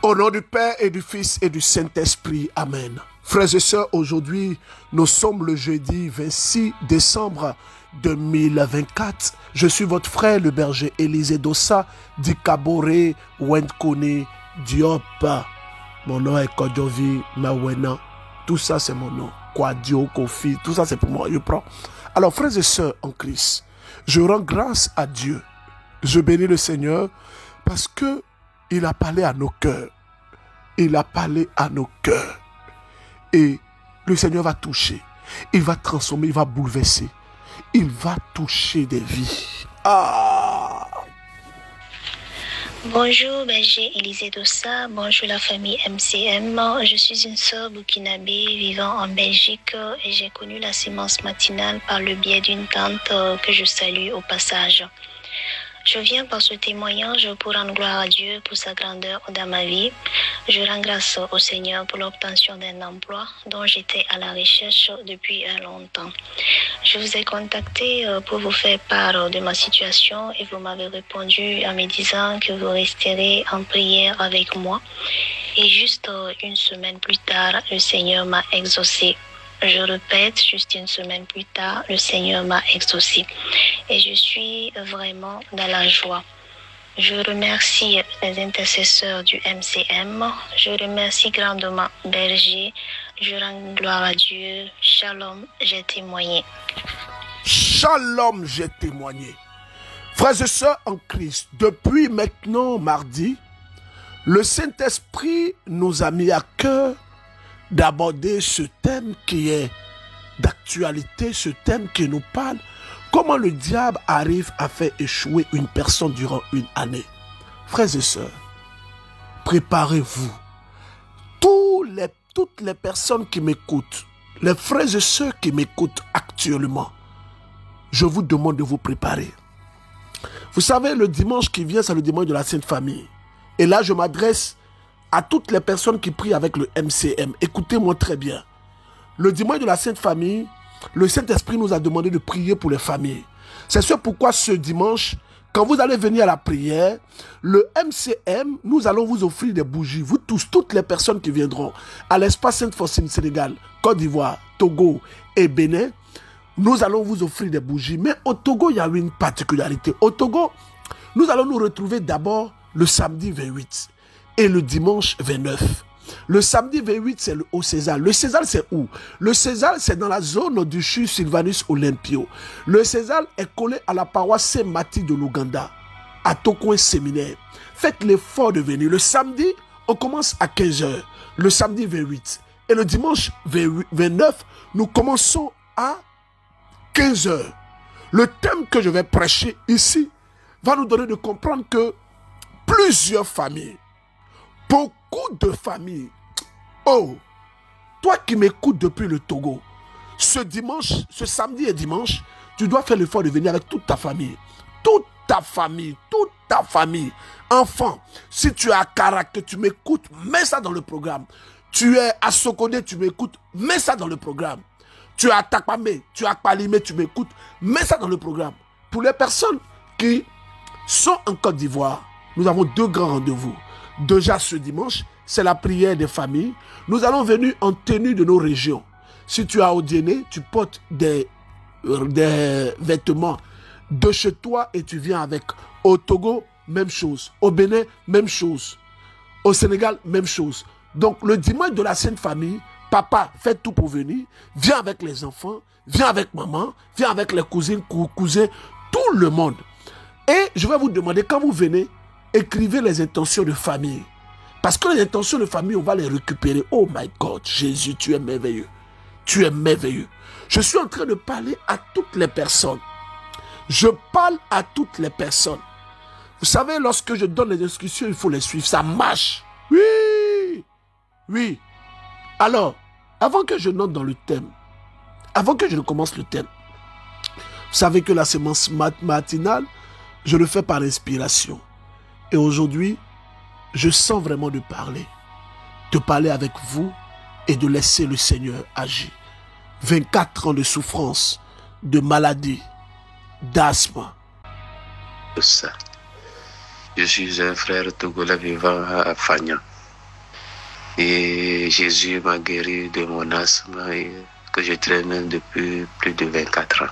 Au nom du Père et du Fils et du Saint-Esprit. Amen. Frères et sœurs, aujourd'hui, nous sommes le jeudi 26 décembre 2024. Je suis votre frère, le berger Élisée Dossa, d'Ikabore, Wendkone, Diop. Mon nom est Kodjovi Mawena. Tout ça, c'est mon nom. Kwadio, Kofi, tout ça, c'est pour moi. Je prends. Alors, frères et sœurs en Christ, je rends grâce à Dieu. Je bénis le Seigneur parce que il a parlé à nos cœurs. Il a parlé à nos cœurs. Et le Seigneur va toucher. Il va transformer, il va bouleverser. Il va toucher des vies. Ah! Bonjour, berger Élisée Dossa. Bonjour la famille MCM. Je suis une sœur burkinabé vivant en Belgique et j'ai connu la sémence matinale par le biais d'une tante que je salue au passage. Je viens par ce témoignage pour rendre gloire à Dieu pour sa grandeur dans ma vie. Je rends grâce au Seigneur pour l'obtention d'un emploi dont j'étais à la recherche depuis longtemps. Je vous ai contacté pour vous faire part de ma situation et vous m'avez répondu en me disant que vous resterez en prière avec moi. Et juste une semaine plus tard, le Seigneur m'a exaucé. Je répète, juste une semaine plus tard, le Seigneur m'a exaucé. Et je suis vraiment dans la joie. Je remercie les intercesseurs du MCM. Je remercie grandement Berger. Je rends gloire à Dieu. Shalom, j'ai témoigné. Shalom, j'ai témoigné. Frères et sœurs en Christ, depuis maintenant mardi, le Saint-Esprit nous a mis à cœur d'aborder ce thème qui est d'actualité, ce thème qui nous parle. Comment le diable arrive à faire échouer une personne durant une année. Frères et sœurs, préparez-vous. Toutes les personnes qui m'écoutent, les frères et sœurs qui m'écoutent actuellement, je vous demande de vous préparer. Vous savez, le dimanche qui vient, c'est le dimanche de la Sainte Famille. Et là, je m'adresse à toutes les personnes qui prient avec le MCM. Écoutez-moi très bien. Le dimanche de la Sainte Famille, le Saint-Esprit nous a demandé de prier pour les familles. C'est ce pourquoi ce dimanche, quand vous allez venir à la prière, le MCM, nous allons vous offrir des bougies. Vous tous, toutes les personnes qui viendront à l'espace Sainte-Faustine, Sénégal, Côte d'Ivoire, Togo et Bénin, nous allons vous offrir des bougies. Mais au Togo, il y a une particularité. Au Togo, nous allons nous retrouver d'abord le samedi 28 et le dimanche 29. Le samedi 28, c'est au César. Le César, c'est où? Le César, c'est dans la zone du CHU Sylvanus Olympio. Le César est collé à la paroisse Saint-Mati de l'Ouganda, à Tokoin Séminaire. Faites l'effort de venir. Le samedi, on commence à 15 h. Le samedi 28. Et le dimanche 29, nous commençons à 15 h. Le thème que je vais prêcher ici va nous donner de comprendre que plusieurs familles, beaucoup de familles. Oh, toi qui m'écoutes depuis le Togo, ce dimanche, ce samedi et dimanche, tu dois faire l'effort de venir avec toute ta famille. Toute ta famille, toute ta famille. Enfant, si tu es à Karak, que tu m'écoutes, mets ça dans le programme. Tu es à Sokodé, tu m'écoutes, mets ça dans le programme. Tu es à Takpamé, tu es à Palimé, tu m'écoutes, mets ça dans le programme. Pour les personnes qui sont en Côte d'Ivoire, nous avons deux grands rendez-vous. Déjà ce dimanche, c'est la prière des familles. Nous allons venir en tenue de nos régions. Si tu es à Odiéné, tu portes des vêtements de chez toi et tu viens avec. Au Togo, même chose. Au Bénin, même chose. Au Sénégal, même chose. Donc le dimanche de la Sainte Famille, papa, fais tout pour venir. Viens avec les enfants, viens avec maman, viens avec les cousines, cousins, tout le monde. Et je vais vous demander, quand vous venez, écrivez les intentions de famille. Parce que les intentions de famille, on va les récupérer. Oh my God, Jésus, tu es merveilleux. Tu es merveilleux. Je suis en train de parler à toutes les personnes. Je parle à toutes les personnes. Vous savez, lorsque je donne les instructions, il faut les suivre. Ça marche. Oui. Oui. Alors, avant que je note dans le thème, avant que je ne commence le thème, vous savez que la sémence matinale, je le fais par inspiration. Et aujourd'hui, je sens vraiment de parler avec vous et de laisser le Seigneur agir. 24 ans de souffrance, de maladie, d'asthme. Je suis un frère togolais vivant à Fagna. Et Jésus m'a guéri de mon asthme que je traîne depuis plus de 24 ans.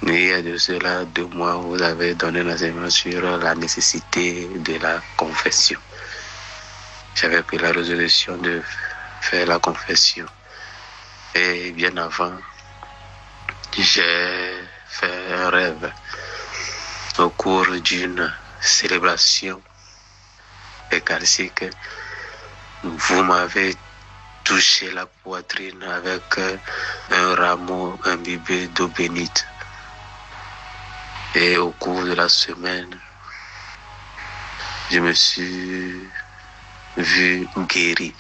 Et il y a de cela 2 mois, vous avez donné un enseignement sur la nécessité de la confession. J'avais pris la résolution de faire la confession. Et bien avant, j'ai fait un rêve au cours d'une célébration eucharistique. Vous m'avez touché la poitrine avec un rameau imbibé d'eau bénite. Et au cours de la semaine, je me suis vu guéri.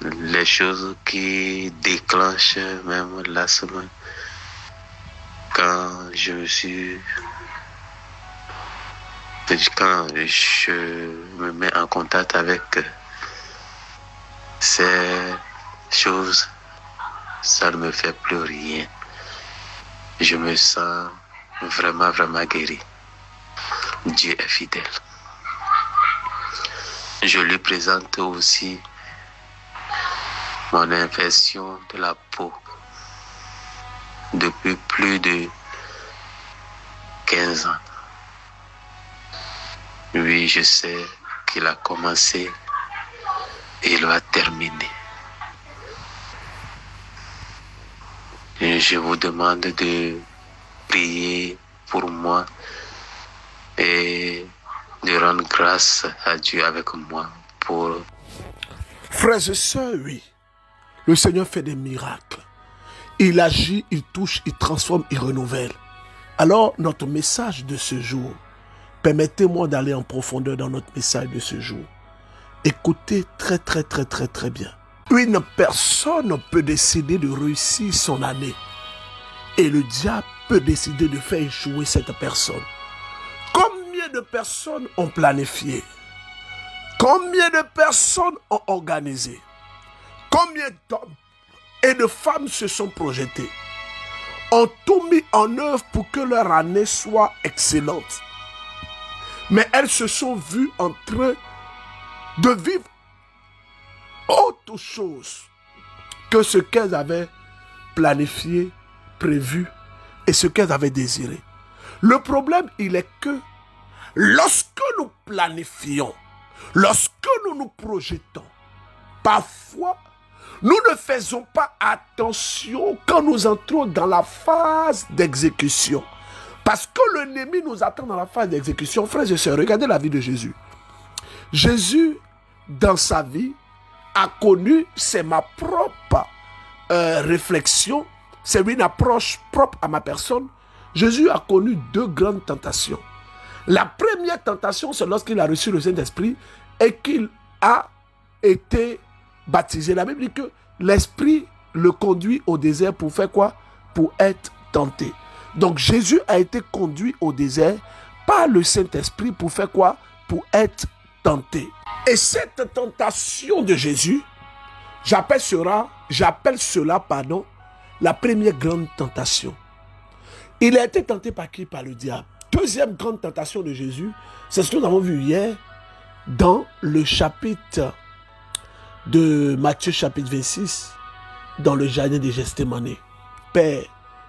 Les choses qui déclenchent même l'asthme, quand je me mets en contact avec ces choses, ça ne me fait plus rien. Je me sens vraiment guéri. Dieu est fidèle. Je lui présente aussi mon infection de la peau depuis plus de 15 ans. Oui, je sais qu'il a commencé et il va terminer. Et je vous demande de prier pour moi et de rendre grâce à Dieu avec moi pour... Frères et sœurs, oui, le Seigneur fait des miracles. Il agit, il touche, il transforme, il renouvelle. Alors, notre message de ce jour, permettez-moi d'aller en profondeur dans notre message de ce jour. Écoutez très bien. Une personne peut décider de réussir son année. Et le diable peut décider de faire échouer cette personne. Combien de personnes ont planifié? Combien de personnes ont organisé? Combien d'hommes et de femmes se sont projetés? Ont tout mis en œuvre pour que leur année soit excellente. Mais elles se sont vues en train de vivre autre chose que ce qu'elles avaient planifié, prévu et ce qu'elles avaient désiré. Le problème, il est que lorsque nous planifions, lorsque nous nous projetons, parfois, nous ne faisons pas attention quand nous entrons dans la phase d'exécution. Parce que l'ennemi nous attend dans la phase d'exécution. Frères et sœurs, regardez la vie de Jésus. Jésus, dans sa vie, a connu, c'est ma propre réflexion, c'est une approche propre à ma personne. Jésus a connu 2 grandes tentations. La première tentation, c'est lorsqu'il a reçu le Saint-Esprit et qu'il a été baptisé. La Bible dit que l'Esprit le conduit au désert pour faire quoi? Pour être tenté. Donc Jésus a été conduit au désert par le Saint-Esprit pour faire quoi? Pour être tenté. Et cette tentation de Jésus, j'appelle cela, la première grande tentation. Il a été tenté par qui? Par le diable. Deuxième grande tentation de Jésus, c'est ce que nous avons vu hier dans le chapitre de Matthieu chapitre 26, dans le jardin de Gethsémani. Père,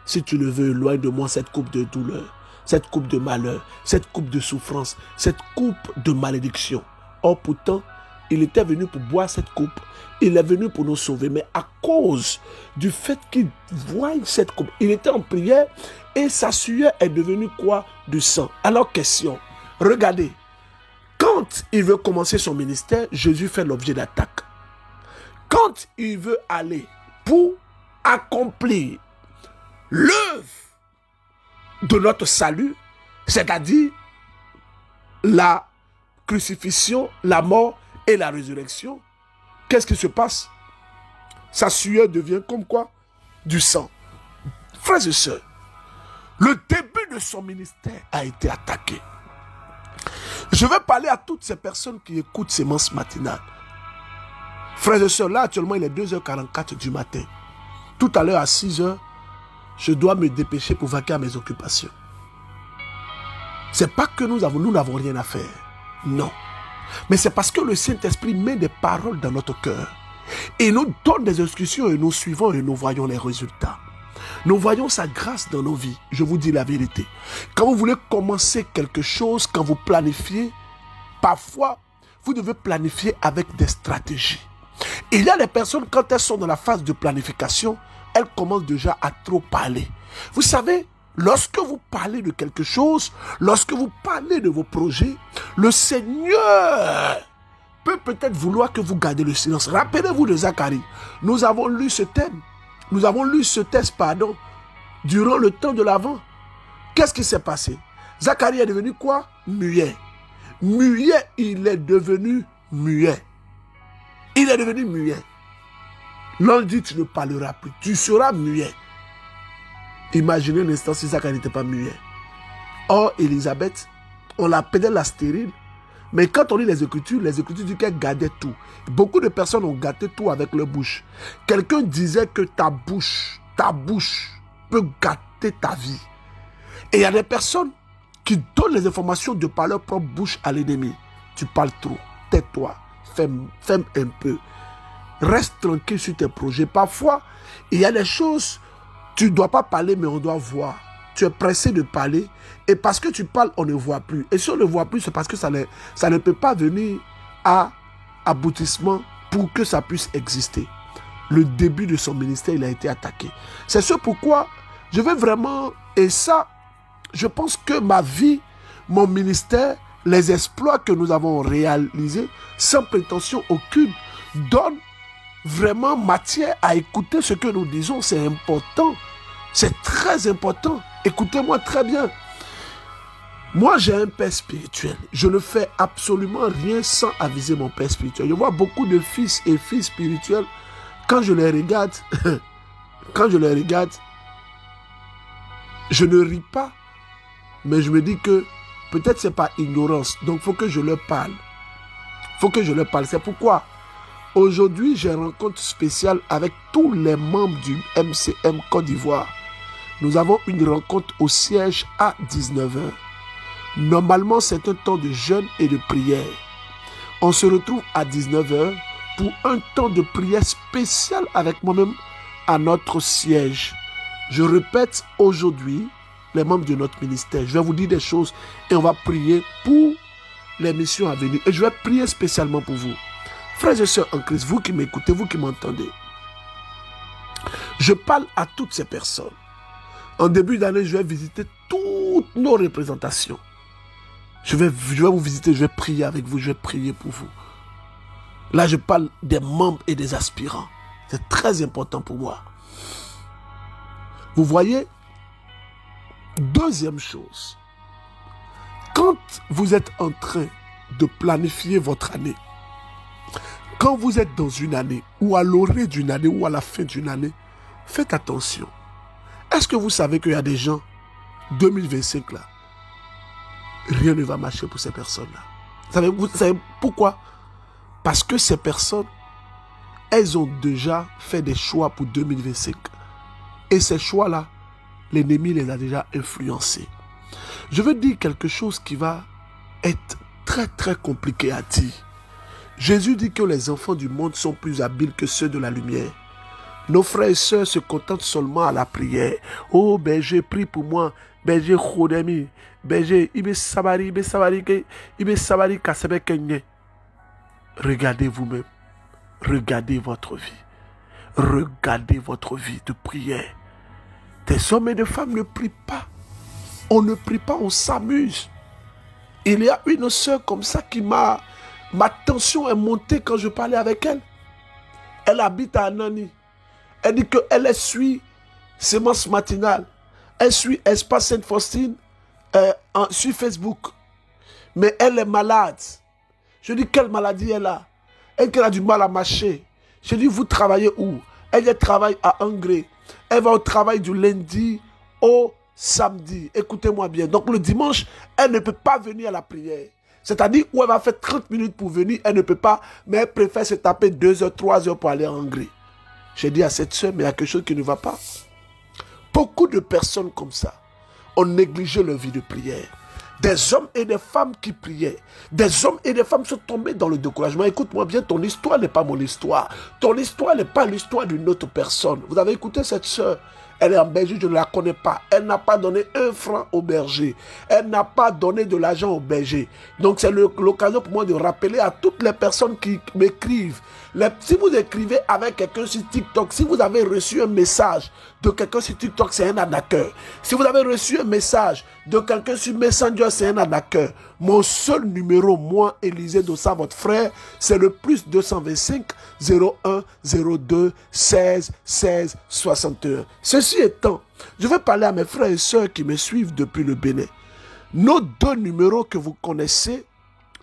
si tu le veux, éloigne de moi cette coupe de douleur, cette coupe de malheur, cette coupe de souffrance, cette coupe de malédiction. Or pourtant, il était venu pour boire cette coupe. Il est venu pour nous sauver. Mais à cause du fait qu'il voit cette coupe, il était en prière et sa sueur est devenue quoi? Du sang. Alors question, regardez, quand il veut commencer son ministère, Jésus fait l'objet d'attaque. Quand il veut aller pour accomplir l'œuvre de notre salut, c'est-à-dire la crucifixion, la mort et la résurrection, qu'est-ce qui se passe? Sa sueur devient comme quoi? Du sang. Frères et sœurs, le début de son ministère a été attaqué. Je vais parler à toutes ces personnes qui écoutent Sémence matinale. Frères et sœurs, là actuellement il est 2h44 du matin. Tout à l'heure à 6h, je dois me dépêcher pour vaquer à mes occupations. C'est pas que nous n'avons rien à faire. Non. Mais c'est parce que le Saint-Esprit met des paroles dans notre cœur. Et nous donne des instructions et nous suivons et nous voyons les résultats. Nous voyons sa grâce dans nos vies. Je vous dis la vérité. Quand vous voulez commencer quelque chose, quand vous planifiez, parfois, vous devez planifier avec des stratégies. Il y a des personnes, quand elles sont dans la phase de planification, elles commencent déjà à trop parler. Vous savez, lorsque vous parlez de quelque chose, lorsque vous parlez de vos projets, le Seigneur peut peut-être vouloir que vous gardiez le silence. Rappelez-vous de Zacharie. Nous avons lu ce thème. Nous avons lu ce texte, durant le temps de l'Avent. Qu'est-ce qui s'est passé? Zacharie est devenu quoi? Muet. Muet, il est devenu muet. Il est devenu muet. L'ange dit, tu ne parleras plus. Tu seras muet. Imaginez l'instant si Zacharie n'était pas muet. Or, Élisabeth, on l'appelait la stérile. Mais quand on lit les Écritures disent qu'elle gardait tout. Beaucoup de personnes ont gâté tout avec leur bouche. Quelqu'un disait que ta bouche peut gâter ta vie. Et il y a des personnes qui donnent les informations de par leur propre bouche à l'ennemi. Tu parles trop, tais-toi, ferme un peu. Reste tranquille sur tes projets. Parfois, il y a des choses, tu ne dois pas parler, mais on doit voir. Tu es pressé de parler. Et parce que tu parles, on ne voit plus. Et si on ne voit plus, c'est parce que ça ne peut pas venir à aboutissement pour que ça puisse exister. Le début de son ministère, il a été attaqué. C'est ce pourquoi je veux vraiment... Et ça, je pense que ma vie, mon ministère, les exploits que nous avons réalisés, sans prétention aucune, donnent vraiment matière à écouter ce que nous disons. C'est important. C'est très important. Écoutez-moi très bien. Moi, j'ai un père spirituel. Je ne fais absolument rien sans aviser mon père spirituel. Je vois beaucoup de fils et filles spirituels. Quand je les regarde, je ne ris pas. Mais je me dis que peut-être c'est pas ignorance. Donc, il faut que je leur parle. C'est pourquoi aujourd'hui, j'ai une rencontre spéciale avec tous les membres du MCM Côte d'Ivoire. Nous avons une rencontre au siège à 19h. Normalement, c'est un temps de jeûne et de prière. On se retrouve à 19h pour un temps de prière spécial avec moi-même à notre siège. Je répète aujourd'hui, les membres de notre ministère, je vais vous dire des choses et on va prier pour les missions à venir. Et je vais prier spécialement pour vous. Frères et sœurs en Christ, vous qui m'écoutez, vous qui m'entendez, je parle à toutes ces personnes. En début d'année, je vais visiter toutes nos représentations. Je vais vous visiter, je vais prier avec vous, je vais prier pour vous. Là, je parle des membres et des aspirants. C'est très important pour moi. Vous voyez, deuxième chose, quand vous êtes en train de planifier votre année, quand vous êtes dans une année, ou à l'orée d'une année, ou à la fin d'une année, faites attention. Est-ce que vous savez qu'il y a des gens, 2025 là, rien ne va marcher pour ces personnes-là. Vous savez pourquoi? Parce que ces personnes, elles ont déjà fait des choix pour 2025. Et ces choix-là, l'ennemi les a déjà influencés. Je veux dire quelque chose qui va être très très compliqué à dire. Jésus dit que les enfants du monde sont plus habiles que ceux de la lumière. Nos frères et sœurs se contentent seulement à la prière. Oh, berger, prie pour moi. Berger, chodemi. Berger, ibe sabari kasebe kenye. Regardez vous-même. Regardez votre vie. Regardez votre vie de prière. Des hommes et des femmes ne prient pas. On ne prie pas, on s'amuse. Il y a une sœur comme ça qui Ma tension est montée quand je parlais avec elle. Elle habite à Anani. Elle dit qu'elle suit Sémence Matinale. Elle suit Espace Sainte-Faustine sur Facebook. Mais elle est malade. Je dis, quelle maladie elle a? Elle a du mal à marcher. Je dis, vous travaillez où? Elle travaille à Angré. Elle va au travail du lundi au samedi. Écoutez-moi bien. Donc le dimanche, elle ne peut pas venir à la prière. C'est-à-dire où elle va faire 30 minutes pour venir, elle ne peut pas, mais elle préfère se taper 2 heures, 3 heures pour aller à Angré. J'ai dit à cette soeur, mais il y a quelque chose qui ne va pas. Beaucoup de personnes comme ça ont négligé leur vie de prière. Des hommes et des femmes qui priaient. Des hommes et des femmes sont tombés dans le découragement. Écoute-moi bien, ton histoire n'est pas mon histoire. Ton histoire n'est pas l'histoire d'une autre personne. Vous avez écouté cette sœur? Elle est en Belgique, je ne la connais pas. Elle n'a pas donné un franc au berger. Elle n'a pas donné de l'argent au berger. Donc c'est l'occasion pour moi de rappeler à toutes les personnes qui m'écrivent. Si vous écrivez avec quelqu'un sur TikTok, si vous avez reçu un message de quelqu'un sur TikTok, c'est un arnaqueur. Si vous avez reçu un message de quelqu'un sur Messenger, c'est un arnaqueur. Mon seul numéro, moi, Élisée Dossa, votre frère, c'est le plus 225 01 02 16 16 61. Ceci étant, je vais parler à mes frères et sœurs qui me suivent depuis le Bénin. Nos deux numéros que vous connaissez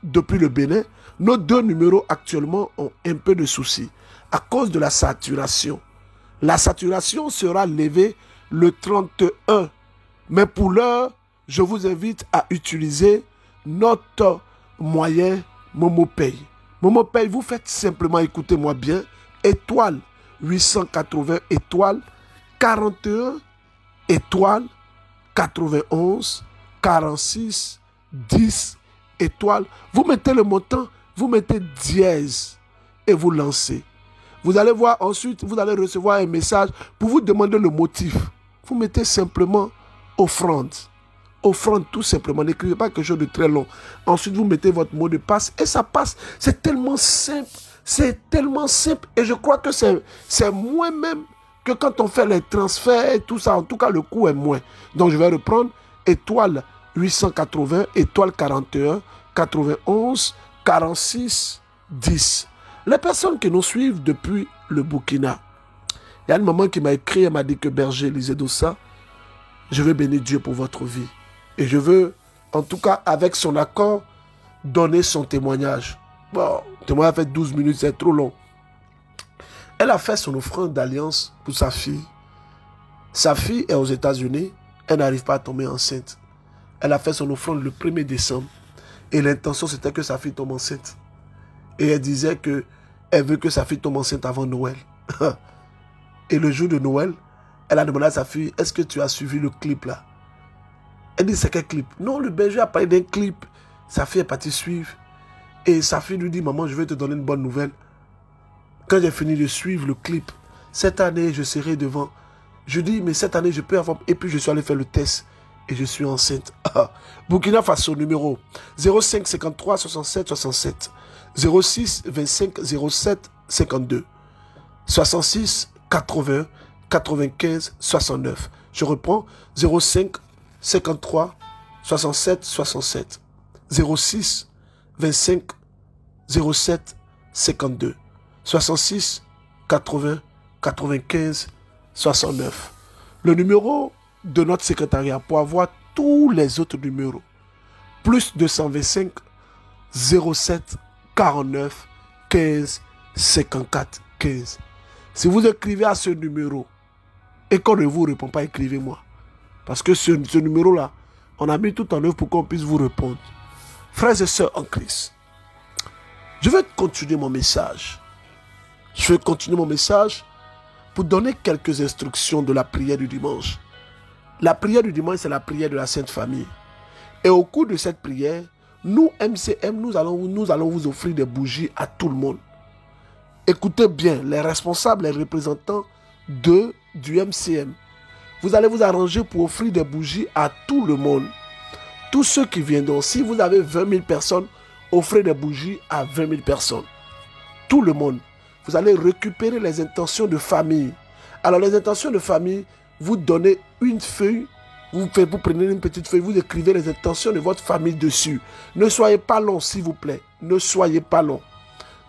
depuis le Bénin, nos deux numéros actuellement ont un peu de soucis à cause de la saturation. La saturation sera levée le 31. Mais pour l'heure, je vous invite à utiliser notre moyen MomoPay. MomoPay, vous faites simplement, écoutez-moi bien, étoile 880 étoile 41 étoile 91 46 10 étoile. Vous mettez le montant, vous mettez dièse et vous lancez. Vous allez voir ensuite, vous allez recevoir un message pour vous demander le motif. Vous mettez simplement offrande. Offrande tout simplement. N'écrivez pas quelque chose de très long. Ensuite, vous mettez votre mot de passe et ça passe. C'est tellement simple. C'est tellement simple. Et je crois que c'est moins même que quand on fait les transferts et tout ça. En tout cas, le coût est moins. Donc, je vais reprendre étoile 880, étoile 41, 91, 46, 10. Les personnes qui nous suivent depuis le Burkina, il y a une maman qui m'a écrit, elle m'a dit que berger Élisée Dossa, je veux bénir Dieu pour votre vie. Et je veux, en tout cas, avec son accord, donner son témoignage. Bon, le témoignage fait 12 minutes, c'est trop long. Elle a fait son offrande d'alliance pour sa fille. Sa fille est aux États-Unis, elle n'arrive pas à tomber enceinte. Elle a fait son offrande le 1er décembre. Et l'intention, c'était que sa fille tombe enceinte. Et elle disait qu'elle veut que sa fille tombe enceinte avant Noël. Et le jour de Noël, elle a demandé à sa fille, est-ce que tu as suivi le clip là? Elle dit, c'est quel clip? Non, le berger a parlé d'un clip. Sa fille est partie suivre. Et sa fille lui dit, maman, je vais te donner une bonne nouvelle. Quand j'ai fini de suivre le clip, cette année, je serai devant. Je dis, mais cette année, je peux avoir... Et puis, je suis allé faire le test. Et je suis enceinte. Burkina Faso, numéro 05 53 67 67. 06 25 07 52. 66 80 95 69. Je reprends. 05 53 67 67. 06 25 07 52. 66 80 95 69. Le numéro de notre secrétariat pour avoir tous les autres numéros. Plus 225 07 49 15 54 15. Si vous écrivez à ce numéro et qu'on ne vous répond pas, écrivez-moi. Parce que ce numéro-là, on a mis tout en œuvre pour qu'on puisse vous répondre. Frères et sœurs en Christ, je vais continuer mon message. Je vais continuer mon message pour donner quelques instructions de la prière du dimanche. La prière du dimanche, c'est la prière de la Sainte Famille. Et au cours de cette prière, nous, MCM, nous allons vous offrir des bougies à tout le monde. Écoutez bien, les responsables, les représentants du MCM. Vous allez vous arranger pour offrir des bougies à tout le monde. Tous ceux qui viendront. Si vous avez 20 000 personnes, offrez des bougies à 20 000 personnes. Tout le monde. Vous allez récupérer les intentions de famille. Alors les intentions de famille, vous donnez une feuille, vous prenez une petite feuille, vous écrivez les intentions de votre famille dessus. Ne soyez pas long, s'il vous plaît. Ne soyez pas long.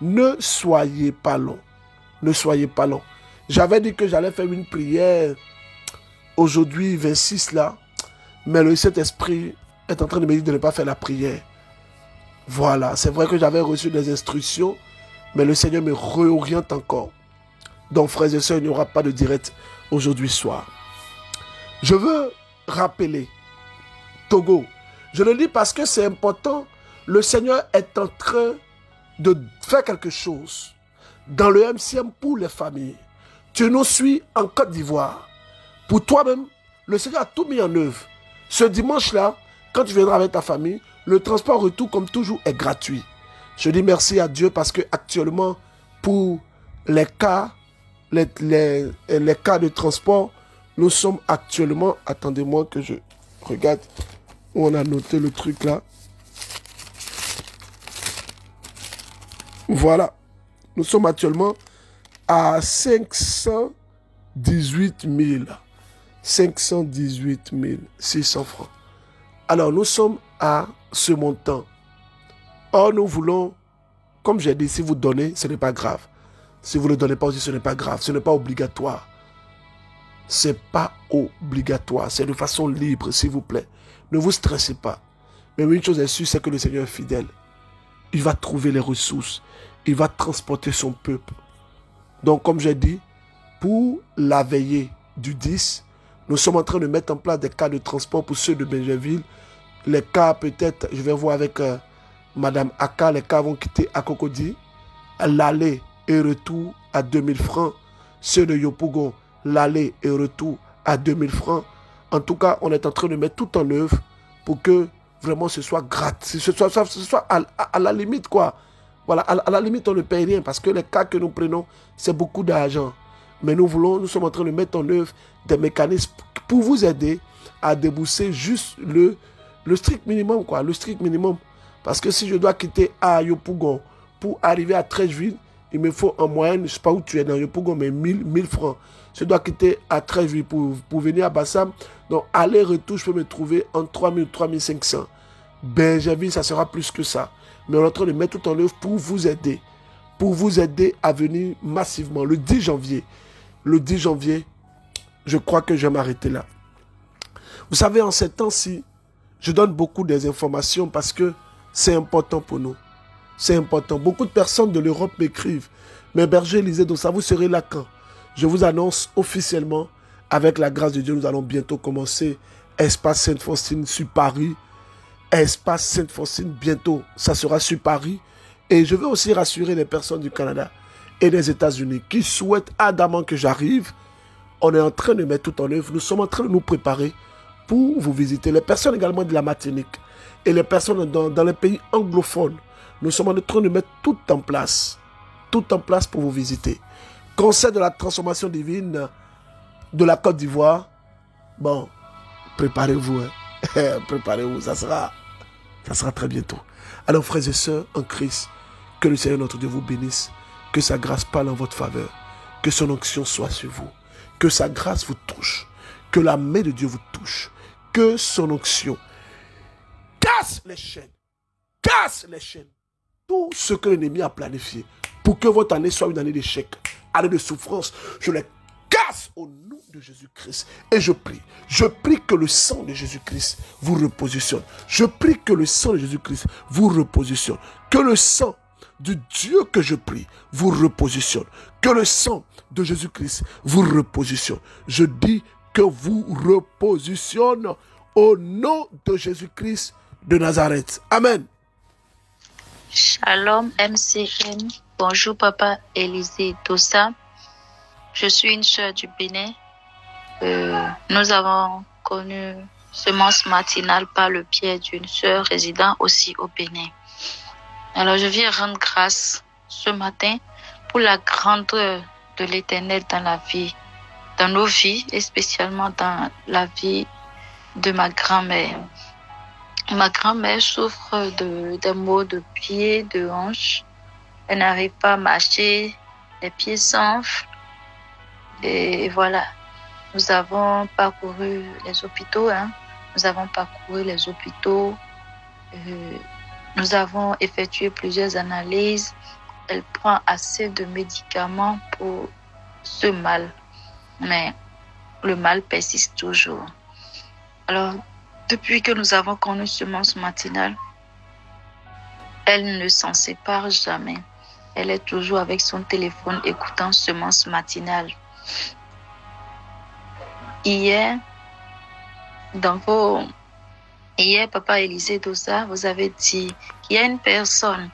Ne soyez pas long. Ne soyez pas long. J'avais dit que j'allais faire une prière aujourd'hui, 26 là, mais le Saint-Esprit est en train de me dire de ne pas faire la prière. Voilà, c'est vrai que j'avais reçu des instructions, mais le Seigneur me réoriente encore. Donc, frères et sœurs, il n'y aura pas de direct aujourd'hui soir. Je veux rappeler Togo. Je le dis parce que c'est important. Le Seigneur est en train de faire quelque chose dans le MCM pour les familles. Tu nous suis en Côte d'Ivoire. Pour toi-même, le Seigneur a tout mis en œuvre. Ce dimanche-là, quand tu viendras avec ta famille, le transport retour, comme toujours, est gratuit. Je dis merci à Dieu parce que actuellement, pour les cas de transport, nous sommes actuellement, attendez-moi que je regarde où on a noté le truc là. Voilà, nous sommes actuellement à 518 600 francs. Alors, nous sommes à ce montant. Or, nous voulons, comme j'ai dit, si vous donnez, ce n'est pas grave. Si vous ne le donnez pas aussi, ce n'est pas grave. Ce n'est pas obligatoire. Ce n'est pas obligatoire. C'est de façon libre, s'il vous plaît. Ne vous stressez pas. Mais une chose est sûre, c'est que le Seigneur est fidèle. Il va trouver les ressources. Il va transporter son peuple. Donc, comme j'ai dit, pour la veillée du 10, nous sommes en train de mettre en place des cas de transport pour ceux de Benjerville. Les cas, peut-être, je vais voir avec Madame Aka, les cas vont quitter Akokodi. L'aller et retour à 2000 francs. Ceux de Yopougon, l'aller et retour à 2000 francs. En tout cas, on est en train de mettre tout en œuvre pour que vraiment ce soit gratuit, ce soit à la limite, quoi. Voilà, à la limite, on ne paye rien parce que les cas que nous prenons, c'est beaucoup d'argent. Mais nous sommes en train de mettre en œuvre des mécanismes pour vous aider à débourser juste le strict minimum, quoi, le strict minimum. Parce que si je dois quitter à Yopougon pour arriver à Treichville, il me faut en moyenne, je ne sais pas où tu es dans Yopougon, mais 1000 francs. Je dois quitter à Treichville pour venir à Bassam. Donc, aller-retour, je peux me trouver en 3000, 3500. Benjerville, ça sera plus que ça. Mais on est en train de mettre tout en œuvre pour vous aider à venir massivement. Le 10 janvier, je crois que je vais m'arrêter là. Vous savez, en ces temps-ci, je donne beaucoup des informations parce que c'est important pour nous. C'est important. Beaucoup de personnes de l'Europe m'écrivent. Mais Berger Élisée Dossa, vous serez là quand? Je vous annonce officiellement, avec la grâce de Dieu, nous allons bientôt commencer Espace Sainte-Faustine sur Paris. Espace Sainte-Faustine, bientôt, ça sera sur Paris. Et je veux aussi rassurer les personnes du Canada et des États-Unis qui souhaitent ardemment que j'arrive. On est en train de mettre tout en œuvre. Nous sommes en train de nous préparer pour vous visiter. Les personnes également de la Martinique et les personnes dans les pays anglophones. Nous sommes en train de mettre tout en place pour vous visiter. Conseil de la transformation divine de la Côte d'Ivoire. Bon, préparez-vous. Hein. Préparez-vous, ça sera très bientôt. Alors, frères et sœurs en Christ, que le Seigneur notre Dieu vous bénisse, que sa grâce parle en votre faveur, que son onction soit sur vous, que sa grâce vous touche, que la main de Dieu vous touche, que son onction casse les chaînes, tout ce que l'ennemi a planifié, pour que votre année soit une année d'échec, année de souffrance, je les casse au nom de Jésus-Christ. Et je prie que le sang de Jésus-Christ vous repositionne. Je prie que le sang de Jésus-Christ vous repositionne. Que le sang du Dieu que je prie vous repositionne. Que le sang de Jésus-Christ vous repositionne. Je dis que vous repositionne au nom de Jésus-Christ de Nazareth. Amen. Shalom MCM. Bonjour Papa Élisée Dossa. Je suis une sœur du Bénin. Nous avons connu Semence Matinale par le biais d'une sœur résidant aussi au Bénin. Alors je viens rendre grâce ce matin pour la grandeur de l'Éternel dans la vie, dans nos vies et spécialement dans la vie de ma grand-mère. Ma grand-mère souffre des maux de pieds, de hanches. Elle n'arrive pas à marcher, les pieds s'enflent. Et voilà, nous avons parcouru les hôpitaux. Nous avons effectué plusieurs analyses. Elle prend assez de médicaments pour ce mal. Mais le mal persiste toujours. Alors, depuis que nous avons connu Semence Matinale, elle ne s'en sépare jamais. Elle est toujours avec son téléphone écoutant Semence Matinale. Hier, Papa Élisée Dossa, vous avez dit qu'il y a une personne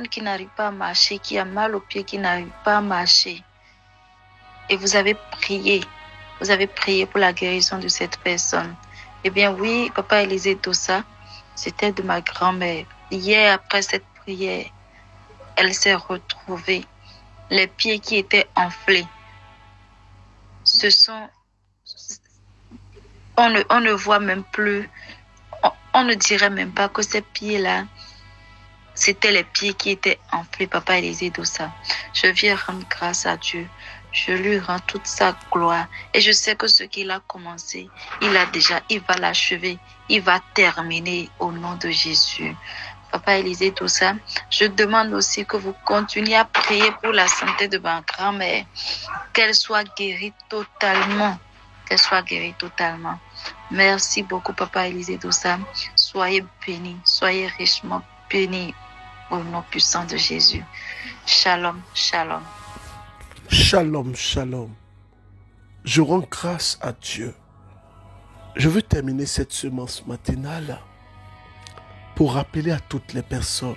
qui n'arrive pas à marcher, qui a mal aux pieds, qui n'arrive pas à marcher. Et vous avez prié pour la guérison de cette personne. Eh bien oui, Papa Élisée Dossa, c'était de ma grand-mère. Hier, après cette prière, elle s'est retrouvée, les pieds qui étaient enflés. On ne voit même plus, on ne dirait même pas que ces pieds-là, c'était les pieds qui étaient enflés, Papa Élisée Dossa. Je viens rendre grâce à Dieu. Je lui rends toute sa gloire. Et je sais que ce qu'il a commencé, il va l'achever. Il va terminer au nom de Jésus. Papa Élisée Dossa, je demande aussi que vous continuiez à prier pour la santé de ma grand-mère. Qu'elle soit guérie totalement. Qu'elle soit guérie totalement. Merci beaucoup, Papa Élisée Dossa. Soyez bénis. Soyez richement bénis. Au nom puissant de Jésus. Shalom, shalom. Shalom, shalom. Je rends grâce à Dieu. Je veux terminer cette semence matinale pour rappeler à toutes les personnes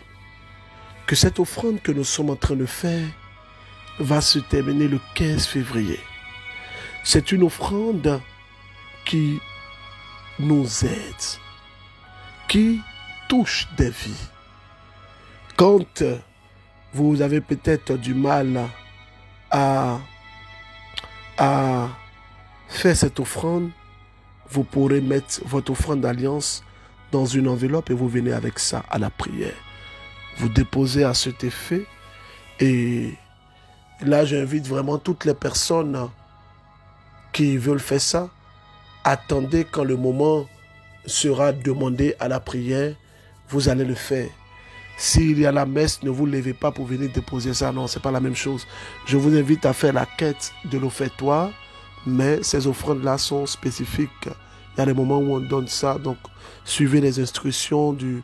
que cette offrande que nous sommes en train de faire va se terminer le 15 février. C'est une offrande qui nous aide, qui touche des vies. Quand vous avez peut-être du mal à faire cette offrande, vous pourrez mettre votre offrande d'alliance dans une enveloppe et vous venez avec ça à la prière. Vous déposez à cet effet et là j'invite vraiment toutes les personnes qui veulent faire ça. Attendez quand le moment sera demandé à la prière, vous allez le faire. S'il y a la messe, ne vous levez pas pour venir déposer ça. Non, ce n'est pas la même chose. Je vous invite à faire la quête de l'offertoire, mais ces offrandes-là sont spécifiques. Il y a des moments où on donne ça, donc suivez les instructions du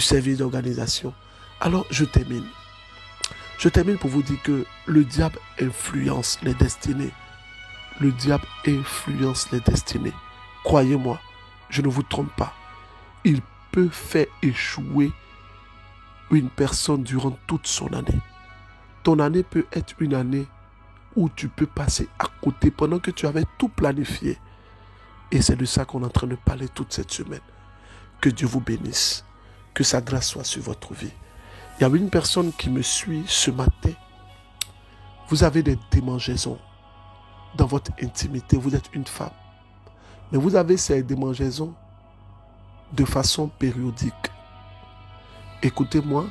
service d'organisation. Alors, je termine. Je termine pour vous dire que le diable influence les destinées. Le diable influence les destinées. Croyez-moi, je ne vous trompe pas. Il peut faire échouer une personne durant toute son année. Ton année peut être une année où tu peux passer à côté pendant que tu avais tout planifié. Et c'est de ça qu'on est en train de parler toute cette semaine. Que Dieu vous bénisse. Que sa grâce soit sur votre vie. Il y a une personne qui me suit ce matin. Vous avez des démangeaisons dans votre intimité. Vous êtes une femme. Mais vous avez ces démangeaisons de façon périodique. Écoutez-moi,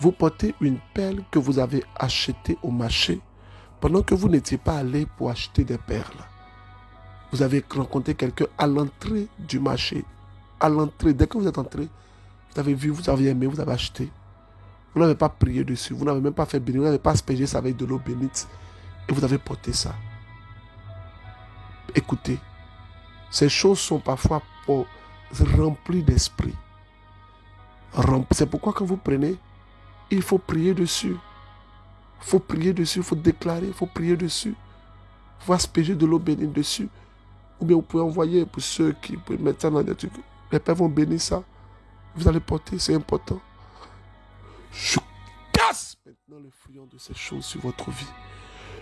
vous portez une perle que vous avez achetée au marché pendant que vous n'étiez pas allé pour acheter des perles. Vous avez rencontré quelqu'un à l'entrée du marché. À l'entrée, dès que vous êtes entré, vous avez vu, vous avez aimé, vous avez acheté. Vous n'avez pas prié dessus, vous n'avez même pas fait bénir, vous n'avez pas aspergé ça avec de l'eau bénite et vous avez porté ça. Écoutez, ces choses sont parfois remplies d'esprit. C'est pourquoi quand vous prenez, il faut prier dessus. Il faut prier dessus, il faut déclarer, il faut prier dessus. Il faut asperger de l'eau bénite dessus. Ou bien vous pouvez envoyer pour ceux qui peuvent mettre ça dans des trucs. Les pères vont bénir ça. Vous allez porter, c'est important. Je casse maintenant le fléau de ces choses sur votre vie.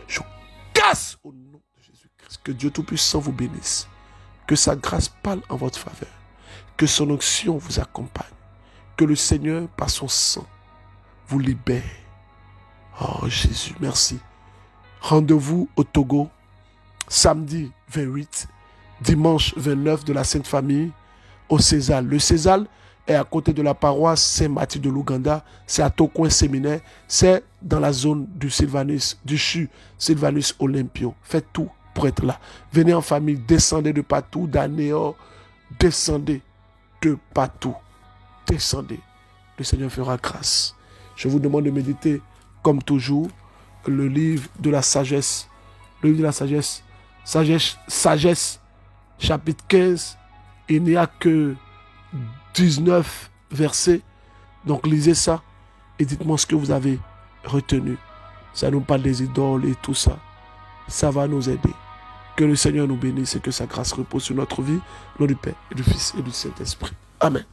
Je casse au nom de Jésus-Christ. Que Dieu Tout-Puissant vous bénisse. Que sa grâce parle en votre faveur. Que son onction vous accompagne. Que le Seigneur, par son sang, vous libère. Oh Jésus, merci. Rendez-vous au Togo, samedi 28, dimanche 29 de la Sainte Famille, au César. Le César est à côté de la paroisse Saint-Mathieu de l'Ouganda. C'est à Tokoin Séminaire. C'est dans la zone du Sylvanus, du CHU, Sylvanus Olympio. Faites tout pour être là. Venez en famille, descendez de partout, d'Anéor, descendez de partout. Descendez. Le Seigneur fera grâce. Je vous demande de méditer, comme toujours, le livre de la sagesse. Le livre de la sagesse. Sagesse, chapitre 15. Il n'y a que 19 versets. Donc lisez ça et dites-moi ce que vous avez retenu. Ça nous parle des idoles et tout ça. Ça va nous aider. Que le Seigneur nous bénisse et que sa grâce repose sur notre vie. Au nom du Père et du Fils et du Saint-Esprit. Amen.